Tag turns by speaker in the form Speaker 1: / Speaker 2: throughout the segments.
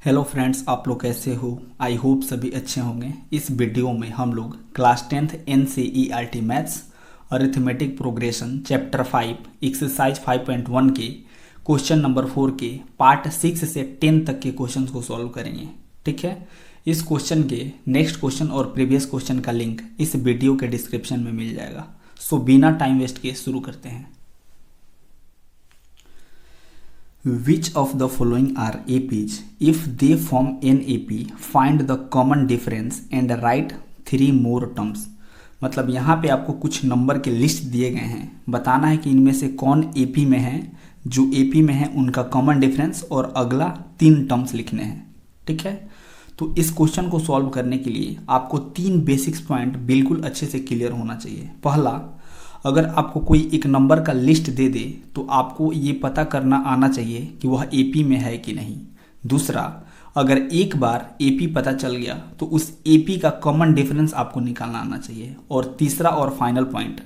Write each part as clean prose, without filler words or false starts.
Speaker 1: Hello friends, आप लोग कैसे हो? आई होप सभी अच्छे होंगे। इस वीडियो में हम लोग class 10th NCERT maths arithmetic progression chapter 5 exercise 5.1 के क्वेश्चन नंबर 4 के पार्ट 6 से 10 तक के क्वेश्चन को सॉल्व करेंगे। ठीक है, इस क्वेश्चन के नेक्स्ट क्वेश्चन और प्रीवियस क्वेश्चन का लिंक इस वीडियो के डिस्क्रिप्शन में मिल जाएगा। सो बिना टाइम वेस्ट किए शुरू करते हैं। Which of the following are APs? If they form an AP, find the common difference and write 3 more terms। मतलब यहाँ पे आपको कुछ नंबर के लिस्ट दिए गए हैं, बताना है कि इनमें से कौन AP में है, जो AP में है उनका कॉमन डिफरेंस और अगला 3 टर्म्स लिखने हैं। ठीक है, तो इस क्वेश्चन को सॉल्व करने के लिए आपको 3 बेसिक्स पॉइंट बिल्कुल अच्छे से क्लियर होना चाहिए। पहला, अगर आपको कोई एक नंबर का लिस्ट दे दे तो आपको ये पता करना आना चाहिए कि वह एपी में है कि नहीं। दूसरा, अगर एक बार एपी पता चल गया तो उस एपी का कॉमन डिफरेंस आपको निकालना आना चाहिए। और तीसरा और फाइनल पॉइंट,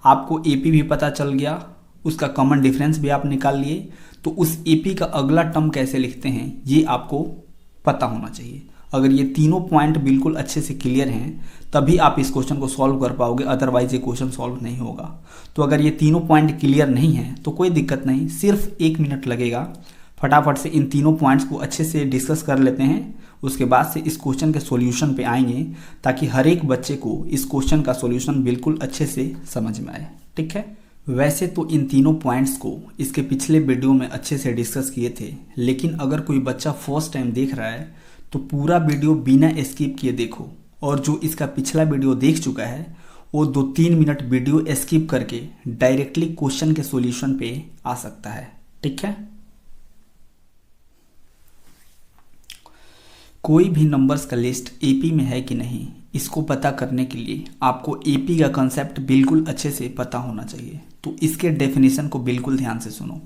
Speaker 1: आपको एपी भी पता चल गया, उसका कॉमन डिफरेंस भी आप निकाल लिए, तो उस एपी का अगला टर्म कैसे लिखते हैं ये आपको पता होना चाहिए। अगर ये तीनों पॉइंट बिल्कुल अच्छे से क्लियर हैं तभी आप इस क्वेश्चन को सॉल्व कर पाओगे, अदरवाइज ये क्वेश्चन सॉल्व नहीं होगा। तो अगर ये तीनों पॉइंट क्लियर नहीं हैं तो कोई दिक्कत नहीं, सिर्फ 1 मिनट लगेगा। फटाफट से इन तीनों पॉइंट्स को अच्छे से डिस्कस कर लेते हैं, उसके बाद से इस क्वेश्चन के सॉल्यूशन पे आएंगे ताकि हर एक बच्चे को इस क्वेश्चन का सॉल्यूशन बिल्कुल अच्छे से समझ में आए। ठीक है, वैसे तो इन तीनों पॉइंट्स को इसके पिछले वीडियो में अच्छे से डिस्कस किए थे, लेकिन अगर कोई बच्चा फर्स्ट टाइम देख रहा है तो पूरा वीडियो बिना स्किप किए देखो, और जो इसका पिछला वीडियो देख चुका है वो 2-3 मिनट वीडियो स्किप करके डायरेक्टली क्वेश्चन के सॉल्यूशन पे आ सकता है। ठीक है, कोई भी नंबर्स का लिस्ट एपी में है कि नहीं, इसको पता करने के लिए आपको एपी का कंसेप्ट बिल्कुल अच्छे से पता होना चाहिए। तो इसके डेफिनेशन को बिल्कुल ध्यान से सुनो।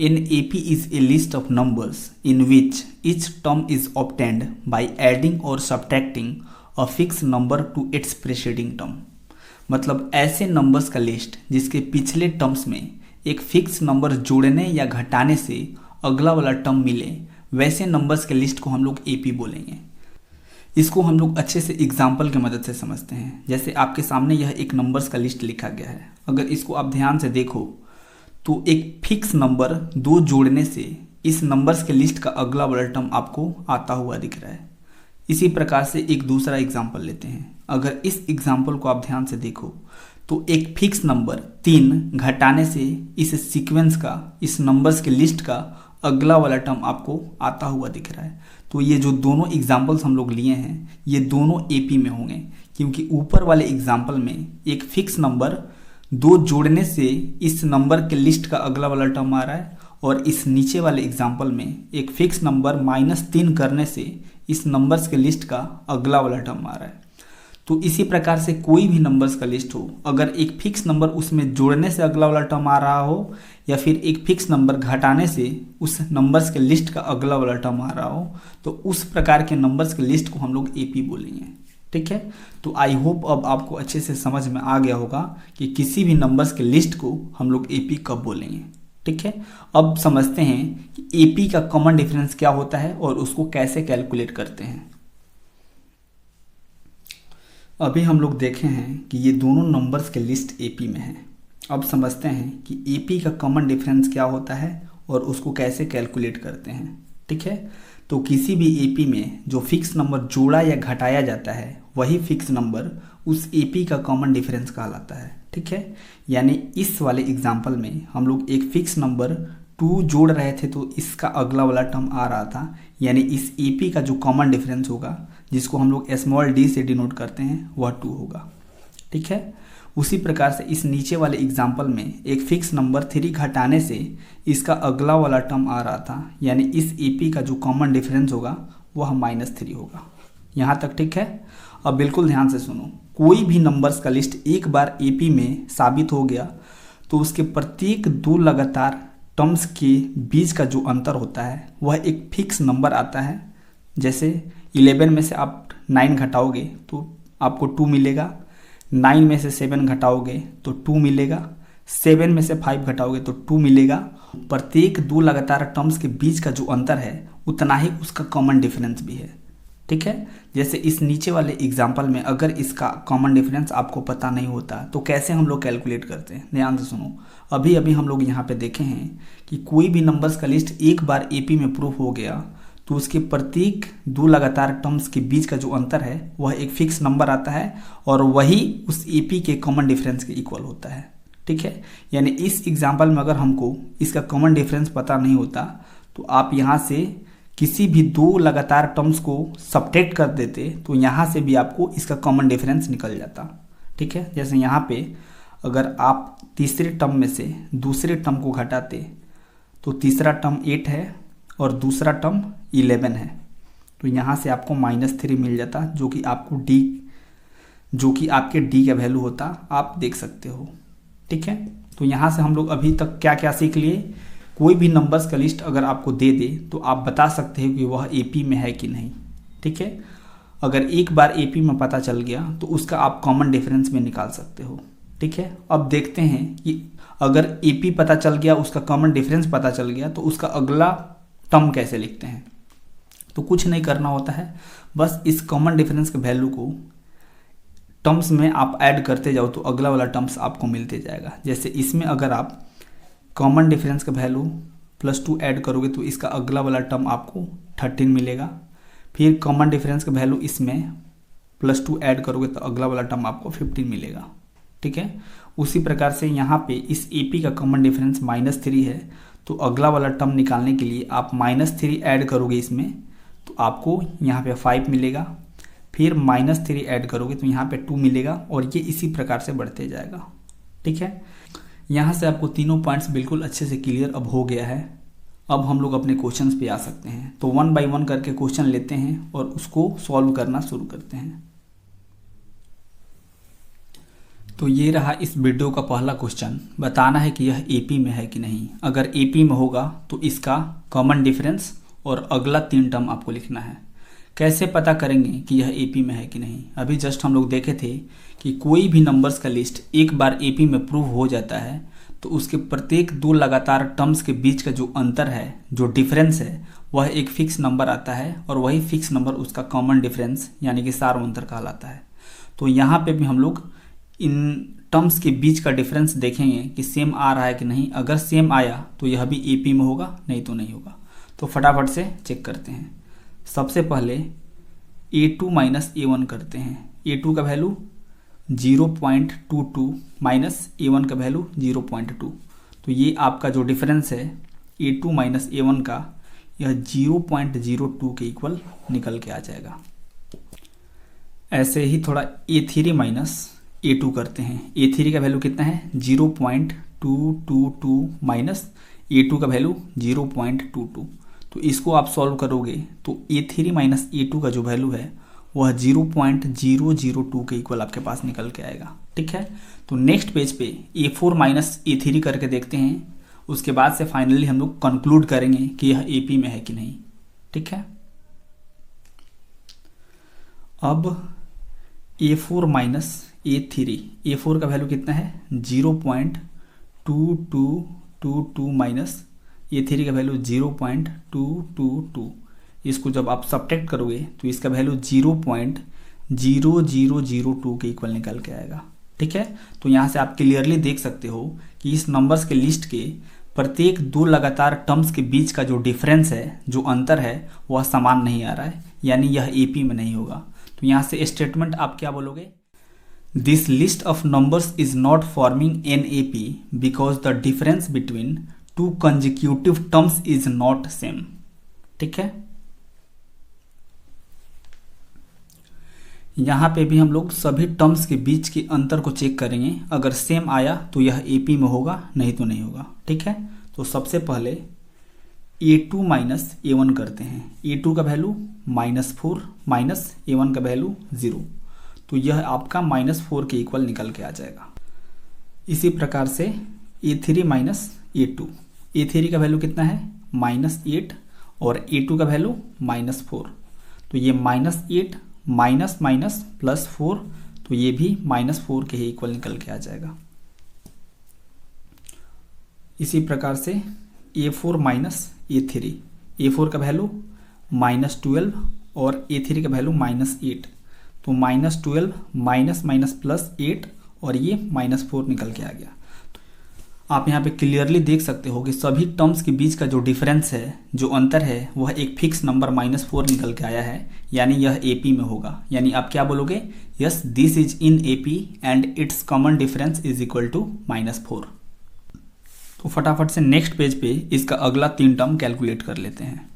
Speaker 1: An AP is a list of numbers in which each term is obtained by adding or subtracting a fixed number to its preceding term। मतलब ऐसे नंबर्स का लिस्ट जिसके पिछले टर्म्स में एक फिक्स नंबर जोड़ने या घटाने से अगला वाला टर्म मिले, वैसे नंबर्स के लिस्ट को हम लोग AP बोलेंगे। इसको हम लोग अच्छे से एग्जाम्पल की मदद से समझते हैं। जैसे आपके सामने यह एक नंबर्स का लिस्ट लिखा गया है, अगर इसको आप ध्यान से देखो तो एक फिक्स नंबर 2 जोड़ने से इस नंबर्स के लिस्ट का अगला वाला टर्म आपको आता हुआ दिख रहा है। इसी प्रकार से एक दूसरा एग्जांपल लेते हैं। अगर इस एग्जांपल को आप ध्यान से देखो तो एक फिक्स नंबर 3 घटाने से इस सीक्वेंस का, इस नंबर्स के लिस्ट का अगला वाला टर्म आपको आता हुआ दिख रहा है। तो ये जो दोनों एग्जाम्पल्स हम लोग लिए हैं ये दोनों एपी में होंगे, क्योंकि ऊपर वाले एग्जाम्पल में एक फिक्स नंबर 2 जोड़ने से इस नंबर के लिस्ट का अगला वाला टर्म आ रहा है, और इस नीचे वाले एग्जाम्पल में एक फिक्स नंबर -3 करने से इस नंबर्स के लिस्ट का अगला वाला टर्म आ रहा है। तो इसी प्रकार से कोई भी नंबर्स का लिस्ट हो, अगर एक फिक्स नंबर उसमें जोड़ने से अगला वाला टर्म आ रहा हो या फिर एक फिक्स नंबर घटाने से उस नंबर्स के लिस्ट का अगला वाला टर्म आ रहा हो, तो उस प्रकार के नंबर्स के लिस्ट को हम लोग एपी बोलेंगे। ठीक है, तो आई होप अब आपको अच्छे से समझ में आ गया होगा कि किसी भी नंबर्स के लिस्ट को हम लोग एपी कब बोलेंगे। ठीक है, अब समझते हैं कि एपी का कॉमन डिफरेंस क्या होता है और उसको कैसे कैलकुलेट करते हैं। अभी हम लोग देखे हैं कि ये दोनों नंबर्स के लिस्ट एपी में है। अब समझते हैं कि एपी का कॉमन डिफरेंस क्या होता है और उसको कैसे कैलकुलेट करते हैं। ठीक है, तो किसी भी एपी में जो फिक्स नंबर जोड़ा या घटाया जाता है वही फिक्स नंबर उस एपी का कॉमन डिफरेंस कहलाता है। ठीक है, यानी इस वाले एग्जांपल में हम लोग एक फिक्स नंबर 2 जोड़ रहे थे तो इसका अगला वाला टर्म आ रहा था, यानी इस एपी का जो कॉमन डिफरेंस होगा जिसको हम लोग स्मॉल d से डिनोट करते हैं वह 2 होगा। ठीक है, उसी प्रकार से इस नीचे वाले एग्जाम्पल में एक फिक्स नंबर 3 घटाने से इसका अगला वाला टर्म आ रहा था, यानी इस एपी का जो कॉमन डिफरेंस होगा वह -3 होगा। यहाँ तक ठीक है। अब बिल्कुल ध्यान से सुनो, कोई भी नंबर्स का लिस्ट एक बार एपी में साबित हो गया तो उसके प्रत्येक 2 लगातार टर्म्स के बीच का जो अंतर होता है वह एक फिक्स नंबर आता है। जैसे 11 में से आप 9 घटाओगे तो आपको 2 मिलेगा, 9 में से 7 घटाओगे तो 2 मिलेगा, 7 में से 5 घटाओगे तो 2 मिलेगा। प्रत्येक दो लगातार टर्म्स के बीच का जो अंतर है उतना ही उसका कॉमन डिफरेंस भी है। ठीक है, जैसे इस नीचे वाले एग्जाम्पल में अगर इसका कॉमन डिफरेंस आपको पता नहीं होता तो कैसे हम लोग कैलकुलेट करते हैं, ध्यान से सुनो। अभी अभी हम लोग यहाँ पे देखे हैं कि कोई भी नंबर्स का लिस्ट एक बार एपी में प्रूफ हो गया तो उसके प्रत्येक दो लगातार टर्म्स के बीच का जो अंतर है वह एक फिक्स नंबर आता है और वही उस एपी के कॉमन डिफरेंस के इक्वल होता है। ठीक है, यानी इस एग्जाम्पल में अगर हमको इसका कॉमन डिफरेंस पता नहीं होता तो आप यहाँ से किसी भी दो लगातार टर्म्स को सब्ट्रैक्ट कर देते तो यहाँ से भी आपको इसका कॉमन डिफरेंस निकल जाता। ठीक है, जैसे यहाँ पे अगर आप तीसरे टर्म में से दूसरे टर्म को घटाते तो तीसरा टर्म 8 है और दूसरा टर्म 11 है, तो यहाँ से आपको -3 मिल जाता जो कि आपके डी का वैल्यू होता, आप देख सकते हो। ठीक है, तो यहाँ से हम लोग अभी तक क्या क्या सीख लिए। कोई भी नंबर्स का लिस्ट अगर आपको दे दे तो आप बता सकते हो कि वह एपी में है कि नहीं। ठीक है, अगर एक बार एपी में पता चल गया तो उसका आप कॉमन डिफरेंस में निकाल सकते हो। ठीक है, अब देखते हैं कि अगर एपी पता चल गया, उसका कॉमन डिफरेंस पता चल गया तो उसका अगला टर्म कैसे लिखते हैं। तो कुछ नहीं करना होता है, बस इस कॉमन डिफरेंस के वैल्यू को टर्म्स में आप ऐड करते जाओ तो अगला वाला टर्म्स आपको मिलते जाएगा। जैसे इसमें अगर आप कॉमन डिफरेंस का वैल्यू +2 ऐड करोगे तो इसका अगला वाला टर्म आपको 13 मिलेगा। फिर कॉमन डिफरेंस का वैल्यू इसमें +2 ऐड करोगे तो अगला वाला टर्म आपको 15 मिलेगा। ठीक है, उसी प्रकार से यहाँ पे इस एपी का कॉमन डिफरेंस -3 है तो अगला वाला टर्म निकालने के लिए आप -3 ऐड करोगे इसमें तो आपको यहाँ पे 5 मिलेगा। फिर -3 ऐड करोगे तो यहाँ पे 2 मिलेगा और ये इसी प्रकार से बढ़ते जाएगा। ठीक है, यहाँ से आपको तीनों पॉइंट्स बिल्कुल अच्छे से क्लियर अब हो गया है। अब हम लोग अपने क्वेश्चंस पे आ सकते हैं। तो 1 बाय 1 करके क्वेश्चन लेते हैं और उसको सॉल्व करना शुरू करते हैं। तो ये रहा इस वीडियो का पहला क्वेश्चन, बताना है कि यह एपी में है कि नहीं। अगर एपी में होगा तो इसका कॉमन डिफरेंस और अगला 3 टर्म आपको लिखना है। कैसे पता करेंगे कि यह एपी में है कि नहीं। अभी जस्ट हम लोग देखे थे कि कोई भी नंबर्स का लिस्ट एक बार एपी में प्रूव हो जाता है तो उसके प्रत्येक दो लगातार टर्म्स के बीच का जो अंतर है, जो डिफरेंस है, वह एक फिक्स नंबर आता है और वही फिक्स नंबर उसका कॉमन डिफरेंस यानी कि सार अंतर कहलाता है। तो यहाँ पे भी हम लोग इन टर्म्स के बीच का डिफरेंस देखेंगे कि सेम आ रहा है कि नहीं। अगर सेम आया तो यह भी एपी में होगा, नहीं तो नहीं होगा। तो फटाफट से चेक करते हैं। सबसे पहले a2 - a1 करते हैं। a2 का वैल्यू 0.22 माइनस a1 का वैल्यू 0.2, तो ये आपका जो डिफरेंस है a2 - a1 का, यह 0.02 के इक्वल निकल के आ जाएगा। ऐसे ही थोड़ा a3 - a2 करते हैं। a3 का वैल्यू कितना है 0.222 माइनस a2 का वैल्यू 0.22, तो इसको आप सॉल्व करोगे तो a3 - a2 का जो वैल्यू है वह 0.002 के इक्वल आपके पास निकल के आएगा। ठीक है, तो नेक्स्ट पेज पे a4 - a3 करके देखते हैं। उसके बाद से फाइनली हम लोग कंक्लूड करेंगे कि यह एपी में है कि नहीं। ठीक है, अब a4 - a3, a4 का वैल्यू कितना है 0.2222 माइनस a3 का वैल्यू 0.222। इसको जब आप सब्ट्रैक्ट करोगे तो इसका वैल्यू 0.0002 के इक्वल निकल के आएगा। ठीक है, तो यहाँ से आप क्लियरली देख सकते हो कि इस नंबर्स के लिस्ट के प्रत्येक दो लगातार टर्म्स के बीच का जो डिफरेंस है, जो अंतर है, वह समान नहीं आ रहा है, यानी यह एपी में नहीं होगा। तो यहाँ से स्टेटमेंट आप क्या बोलोगे, this list of numbers is not forming an AP because the difference between two consecutive terms is not same. ठीक है, यहाँ पे भी हम लोग सभी टर्म्स के बीच के अंतर को चेक करेंगे। अगर सेम आया तो यह एपी में होगा, नहीं तो नहीं होगा। ठीक है, तो सबसे पहले a2 - a1 करते हैं। a2 का वैल्यू -4 माइनस a1 का वैल्यू 0, तो यह आपका -4 के इक्वल निकल के आ जाएगा। इसी प्रकार से a3 - a2, a3 का वैल्यू कितना है -8 और a2 का वैल्यू -4, तो ये -8 माइनस +4, तो ये भी -4 के ही इक्वल निकल के आ जाएगा। इसी प्रकार से A4 माइनस A3, A4 का वैल्यू -12 और A3 का वैल्यू -8, तो -12 माइनस माइनस प्लस 8 और ये -4 निकल के आ गया। आप यहाँ पे क्लियरली देख सकते हो कि सभी टर्म्स के बीच का जो डिफरेंस है, जो अंतर है, वह एक फिक्स नंबर -4 निकल के आया है, यानी यह AP में होगा। यानी आप क्या बोलोगे, yes this is in AP and its common difference is equal to -4। तो फटाफट से नेक्स्ट पेज पे इसका अगला 3 टर्म कैलकुलेट कर लेते हैं।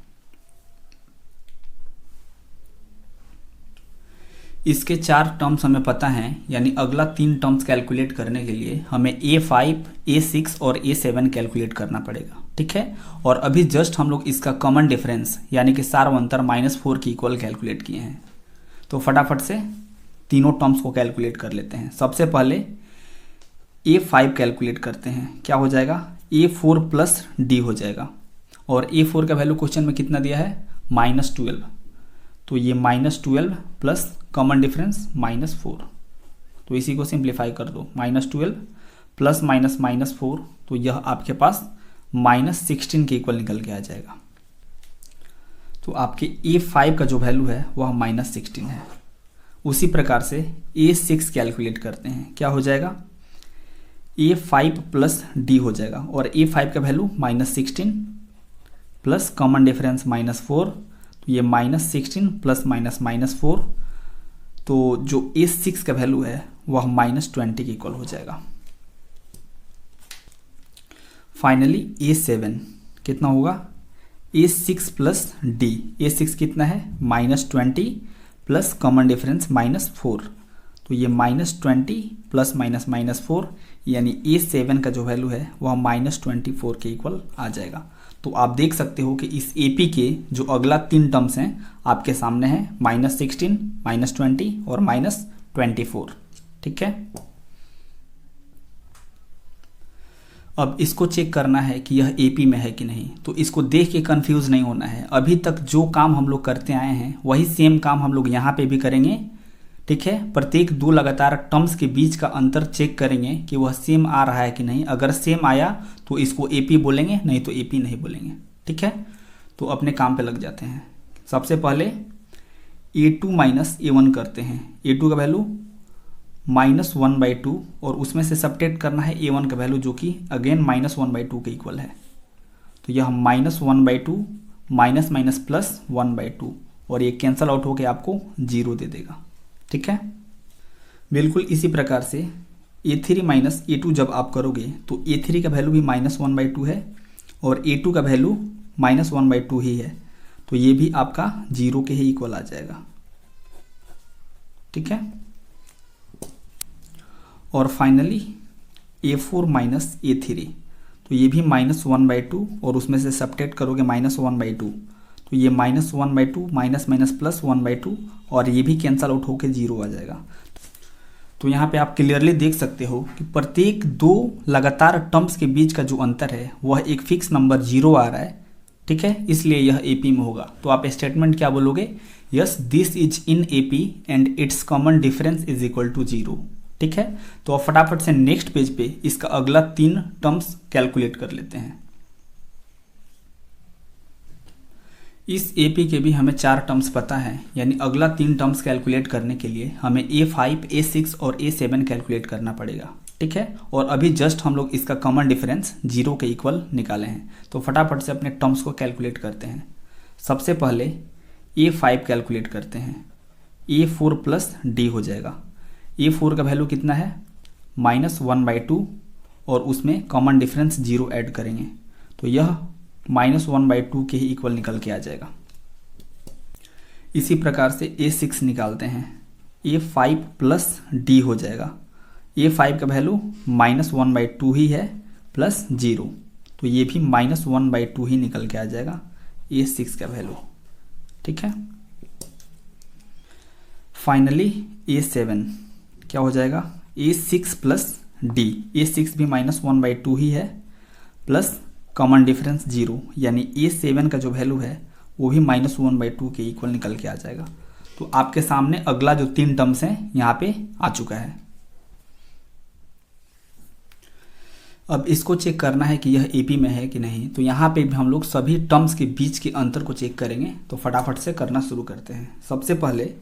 Speaker 1: इसके 4 टर्म्स हमें पता हैं, यानी अगला 3 टर्म्स कैलकुलेट करने के लिए हमें A5, A6 और A7 कैलकुलेट करना पड़ेगा, ठीक है। और अभी जस्ट हम लोग इसका कॉमन डिफरेंस यानी कि सार्वंतर -4 की इक्वल कैलकुलेट किए हैं। तो फटाफट से तीनों टर्म्स को कैलकुलेट कर लेते हैं। सबसे पहले A5 कैलकुलेट करते हैं। क्या हो जाएगा, A4 प्लस D हो जाएगा, और A4 का वैल्यू क्वेश्चन में कितना दिया है, -12, तो ये -12 प्लस कॉमन डिफरेंस -4, तो इसी को सिंप्लीफाई कर दो, -12 प्लस -4, तो यह आपके पास -16 के इक्वल निकल के आ जाएगा। तो आपके A5 का जो वैल्यू है वह -16 है। उसी प्रकार से A6 कैलकुलेट करते हैं। क्या हो जाएगा, A5 प्लस D हो जाएगा, और A5 का वैल्यू -16 प्लस कॉमन डिफरेंस -4, तो ये -16 प्लस -4, तो जो A6 का वैल्यू है वह -20 के इक्वल हो जाएगा। फाइनली A7 कितना होगा, A6 प्लस D, A6 कितना है, -20 प्लस कॉमन डिफरेंस -4, तो ये -20 प्लस -4, यानी A7 का जो वैल्यू है वह -24 के इक्वल आ जाएगा। तो आप देख सकते हो कि इस AP के जो अगला 3 टर्म्स हैं आपके सामने हैं, -16, -20 और -24, ठीक है। अब इसको चेक करना है कि यह AP में है कि नहीं, तो इसको देख के कंफ्यूज नहीं होना है। अभी तक जो काम हम लोग करते आए हैं वही सेम काम हम लोग यहाँ पे भी करेंगे, ठीक है। प्रत्येक 2 लगातार टर्म्स के बीच का अंतर चेक करेंगे कि वह सेम आ रहा है कि नहीं। अगर सेम आया तो इसको AP बोलेंगे, नहीं तो AP नहीं बोलेंगे, ठीक है। तो अपने काम पे लग जाते हैं। सबसे पहले A2 माइनस A1 करते हैं। A2 का वैल्यू -1/2 और उसमें से सब्ट्रैक्ट करना है A1 का वैल्यू, जो कि अगेन -1/2 के इक्वल है। तो यह -1/2 माइनस माइनस प्लस 1/2, और ये कैंसल आउट होकर आपको 0 दे देगा, ठीक है। बिल्कुल इसी प्रकार से A3 माइनस A2 जब आप करोगे तो A3 का वैल्यू भी -1/2 है और A2 का वैल्यू -1/2 ही है, तो ये भी आपका 0 के ही इक्वल आ जाएगा, ठीक है। और फाइनली A4 माइनस A3, तो ये भी -1/2 और उसमें से सब्ट्रैक्ट करोगे -1/2, तो ये -1/2 माइनस माइनस प्लस 1/2 और ये भी कैंसल आउट होकर 0 आ जाएगा। तो यहाँ पे आप क्लियरली देख सकते हो कि प्रत्येक 2 लगातार टर्म्स के बीच का जो अंतर है वह एक फिक्स नंबर 0 आ रहा है, ठीक है, इसलिए यह AP में होगा। तो आप स्टेटमेंट क्या बोलोगे, yes this is in AP and its common difference is equal to 0, ठीक है। तो आप फटाफट से नेक्स्ट पेज पे इसका अगला 3 टर्म्स कैलकुलेट कर लेते हैं। इस AP के भी हमें 4 टर्म्स पता है, यानी अगला 3 टर्म्स कैलकुलेट करने के लिए हमें A5, A6 और A7 कैलकुलेट करना पड़ेगा, ठीक है। और अभी जस्ट हम लोग इसका कॉमन डिफरेंस 0 के इक्वल निकाले हैं। तो फटाफट से अपने टर्म्स को कैलकुलेट करते हैं। सबसे पहले A5 कैलकुलेट करते हैं। A4 प्लस D हो जाएगा। A4 का वैल्यू कितना है, -1/2 और उसमें कॉमन डिफरेंस 0 ऐड करेंगे, तो यह -1/2 के ही इक्वल निकल के आ जाएगा। इसी प्रकार से A6 निकालते हैं। A5 प्लस D हो जाएगा। A5 का वैल्यू -1/2 ही है प्लस 0, तो ये भी -1/2 ही निकल के आ जाएगा A6 का वैल्यू, ठीक है। फाइनली A7 क्या हो जाएगा, A6 प्लस D, A6 भी -1/2 ही है प्लस कॉमन डिफरेंस 0, यानी A7 का जो वैल्यू है वो भी -1/2 के इक्वल निकल के आ जाएगा। तो आपके सामने अगला जो 3 टर्म्स हैं यहाँ पे आ चुका है। अब इसको चेक करना है कि यह एपी में है कि नहीं। तो यहाँ पे भी हम लोग सभी टर्म्स के बीच के अंतर को चेक करेंगे। तो फटाफट से करना शुरू करते हैं। सबसे पहले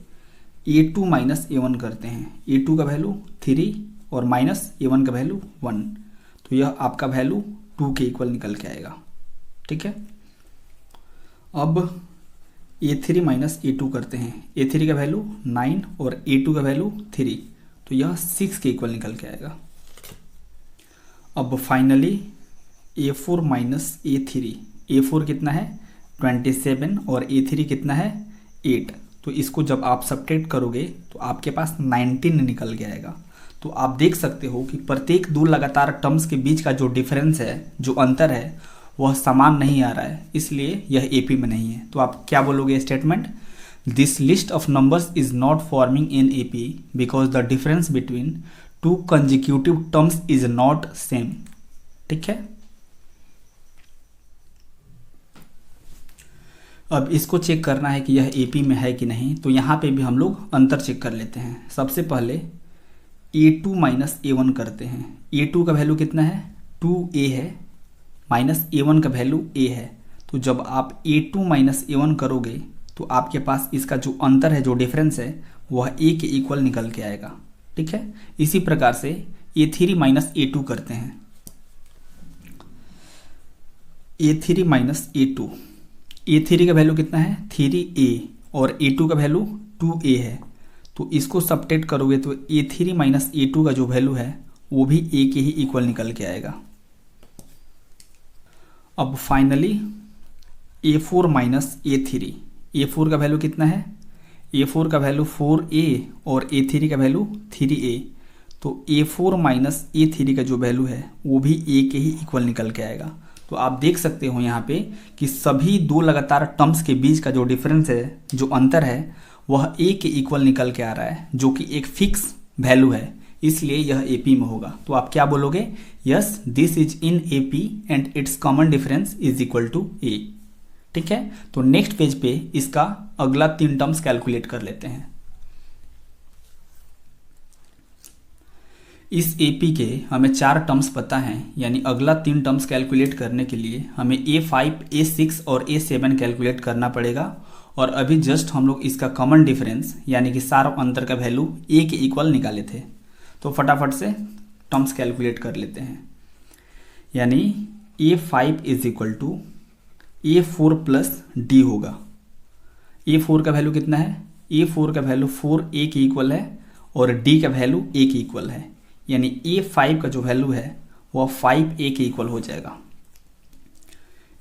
Speaker 1: a2 माइनस a1 करते हैं। a2 का वैल्यू 3 और माइनस a1 का वैल्यू 1, तो यह आपका वैल्यू 2 के इक्वल निकल के आएगा। ठीक है। अब a3 माइनस a2 करते हैं। a3 का वैल्यू 9 और a2 का वैल्यू 3, तो यह 6 के इक्वल निकल के आएगा। अब finally a4 minus a3, a4 कितना है 27 और a3 कितना है 8, तो इसको जब आप सब्ट्रैक्ट करोगे तो आपके पास 19 निकल के आएगा। तो आप देख सकते हो कि प्रत्येक दो लगातार टर्म्स के बीच का जो डिफरेंस है, जो अंतर है, वह समान नहीं आ रहा है, इसलिए यह एपी में नहीं है। तो आप क्या बोलोगे statement, this list of numbers is not forming in AP because the difference between two consecutive terms is not same. ठीक है। अब इसको चेक करना है कि यह एपी में है कि नहीं। तो यहाँ पे भी हम लोग अंतर चेक कर लेते हैं। सबसे पहले a2 माइनस a1 करते हैं। a2 का वैल्यू कितना है 2a है, माइनस a1 का वैल्यू a है। तो जब आप a2 माइनस a1 करोगे तो आपके पास इसका जो अंतर है, जो डिफरेंस है, वह a के इक्वल निकल के आएगा। ठीक है। इसी प्रकार से a3 माइनस a2 करते हैं। a3 माइनस a2, a3 का वैल्यू कितना है 3a और a2 का वैल्यू 2a है। तो इसको सब्ट्रैक्ट करोगे तो a3 माइनस a2 का जो वैल्यू है वो भी a के ही इक्वल निकल के आएगा। अब finally a4 minus a3, a4 का वैल्यू कितना है, a4 का वैल्यू 4a और a3 का वैल्यू 3a, तो a4 माइनस a3 का जो वैल्यू है वो भी a के ही इक्वल निकल के आएगा। तो आप देख सकते हो यहाँ पे कि सभी दो लगातार टर्म्स के बीच का जो डिफरेंस है, जो अंतर है, वह a के इक्वल निकल के आ रहा है, जो कि एक फिक्स वैल्यू है, इसलिए यह AP में होगा। तो आप क्या बोलोगे, yes this is in AP and its common difference is equal to A। ठीक है। तो नेक्स्ट पेज पे इसका अगला 3 टर्म्स कैलकुलेट कर लेते हैं। इस AP के हमें 4 टर्म्स पता हैं, यानी अगला 3 टर्म्स कैलकुलेट करने के लिए हमें A5, A6 और A7 कैलकुलेट करना पड़ेगा। और अभी जस्ट हम लोग इसका कॉमन डिफरेंस यानी कि सार अंतर का वैल्यू A के इक्वल निकाले थे। तो फटाफट से टर्म्स कैलकुलेट कर लेते हैं। यानी A5 is equal to A4 plus D होगा। A4 का वैल्यू कितना है, A4 का वैल्यू 4A के इक्वल है और D का वैल्यू A के इक्वल है, यानी A5 का जो वैल्यू है वह 5A के इक्वल हो जाएगा।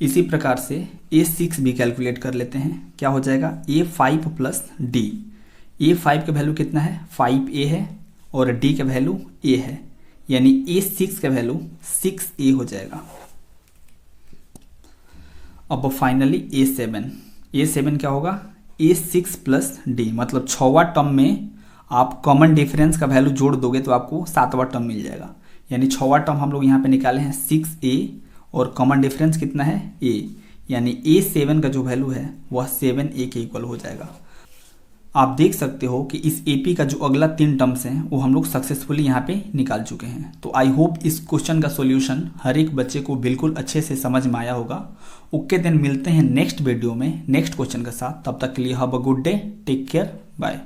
Speaker 1: इसी प्रकार से A6 भी कैलकुलेट कर लेते हैं। क्या हो जाएगा, A5 प्लस D। A5 का वैल्यू कितना है 5A है और D का वैल्यू A है, यानी A6 का वैल्यू 6A हो जाएगा। अब फाइनली A7 क्या होगा, A6 प्लस D, मतलब 6वां टर्म में आप कॉमन डिफरेंस का वैल्यू जोड़ दोगे तो आपको 7वां टर्म मिल जाएगा। यानी 6वां टर्म हम लोग यहाँ पे निकाले हैं 6A और कॉमन डिफरेंस कितना है A, यानी A7 का जो वैल्यू है वह 7A के इक्वल हो जाएगा। आप देख सकते हो कि इस AP का जो अगला 3 टर्म्स हैं वो हम लोग सक्सेसफुली यहाँ पे निकाल चुके हैं। तो आई होप इस क्वेश्चन का सॉल्यूशन हर एक बच्चे को बिल्कुल अच्छे से समझ में आया होगा। ओके, देन मिलते हैं नेक्स्ट वीडियो में नेक्स्ट क्वेश्चन के साथ। तब तक के लिए have a good day, take care, bye.